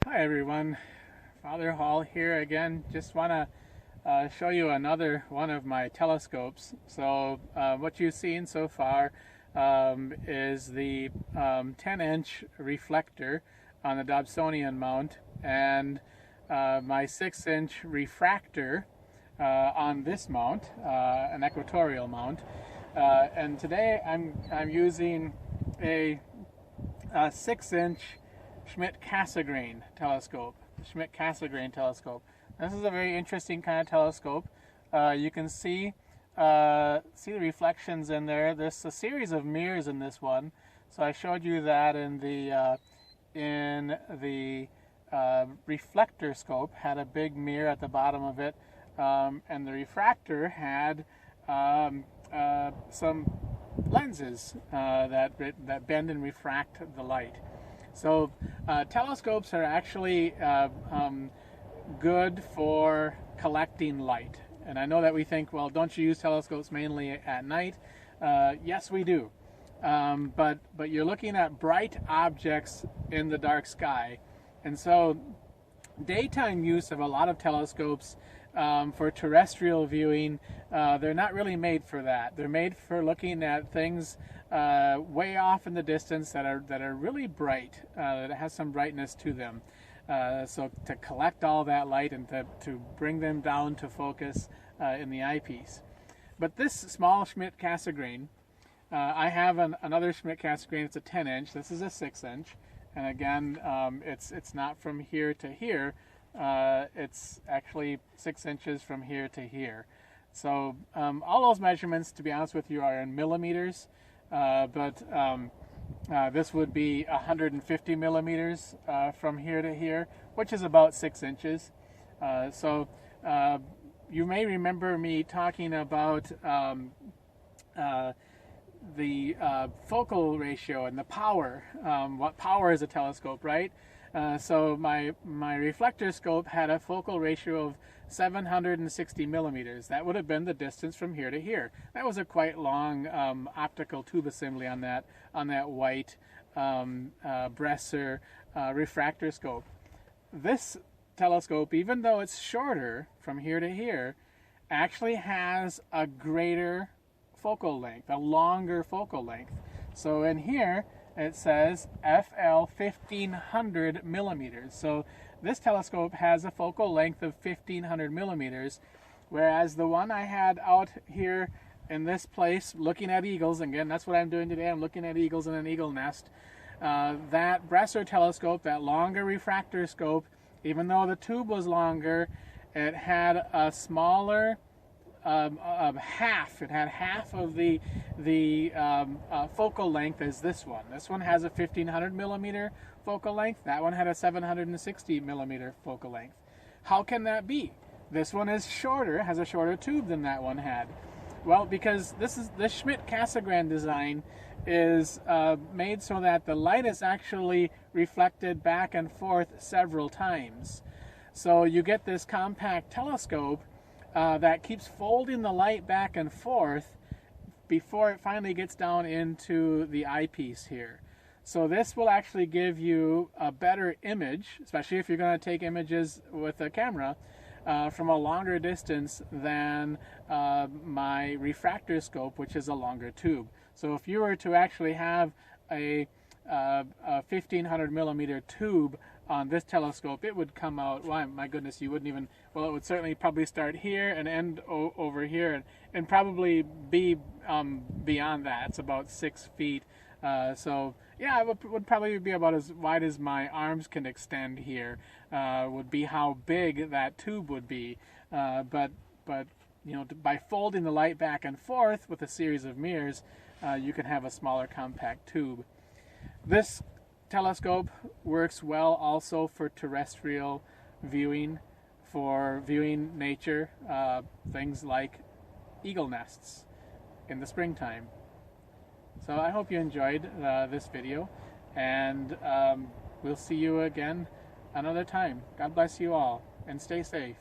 Hi everyone, Father Hall here again. Just want to show you another one of my telescopes. So what you've seen so far is the 10-inch reflector on the Dobsonian mount and my 6-inch refractor on this mount, an equatorial mount. And today I'm using a 6-inch Schmidt-Cassegrain telescope. The Schmidt-Cassegrain telescope. This is a very interesting kind of telescope. You can see the reflections in there. There's a series of mirrors in this one. So I showed you that in the reflector scope had a big mirror at the bottom of it, and the refractor had some lenses that bend and refract the light. So telescopes are actually good for collecting light. And I know that we think, well, don't you use telescopes mainly at night? Yes, we do. But you're looking at bright objects in the dark sky. And so daytime use of a lot of telescopes for terrestrial viewing, they're not really made for that. They're made for looking at things way off in the distance that are really bright, that has some brightness to them. So to collect all that light and to bring them down to focus in the eyepiece. But this small Schmidt-Cassegrain, I have another Schmidt-Cassegrain. It's a 10-inch. This is a 6-inch, and again, it's not from here to here. It's actually 6 inches from here to here. So all those measurements, to be honest with you, are in millimeters, but this would be 150 millimeters from here to here, which is about 6 inches. So you may remember me talking about the focal ratio and the power. What power is a telescope, right? So my reflector scope had a focal ratio of 760 millimeters. That would have been the distance from here to here. That was a quite long optical tube assembly on that white Bresser refractor scope. This telescope, even though it's shorter from here to here, actually has a greater focal length, a longer focal length. So in here it says FL 1500 millimeters. So this telescope has a focal length of 1500 millimeters, whereas the one I had out here in this place looking at eagles, again, that's what I'm doing today, I'm looking at eagles in an eagle nest. That Bresser telescope, that longer refractor scope, even though the tube was longer, it had a smaller half. It had half of the focal length as this one. This one has a 1500 millimeter focal length. That one had a 760 millimeter focal length. How can that be? This one is shorter, has a shorter tube than that one had. Well, because this Schmidt-Cassegrain design is made so that the light is actually reflected back and forth several times. So you get this compact telescope that keeps folding the light back and forth before it finally gets down into the eyepiece here. So this will actually give you a better image, especially if you're going to take images with a camera from a longer distance than my refractor scope, which is a longer tube. So if you were to actually have a 1500 millimeter tube on this telescope, it would come out, well, my goodness, you wouldn't even, well, it would certainly probably start here and end over here and probably be beyond that. It's about 6 feet. So yeah, it would probably be about as wide as my arms can extend here, would be how big that tube would be. But you know, by folding the light back and forth with a series of mirrors, you can have a smaller compact tube. This telescope works well also for terrestrial viewing, for viewing nature, things like eagle nests in the springtime. So I hope you enjoyed this video, and we'll see you again another time. God bless you all, and stay safe.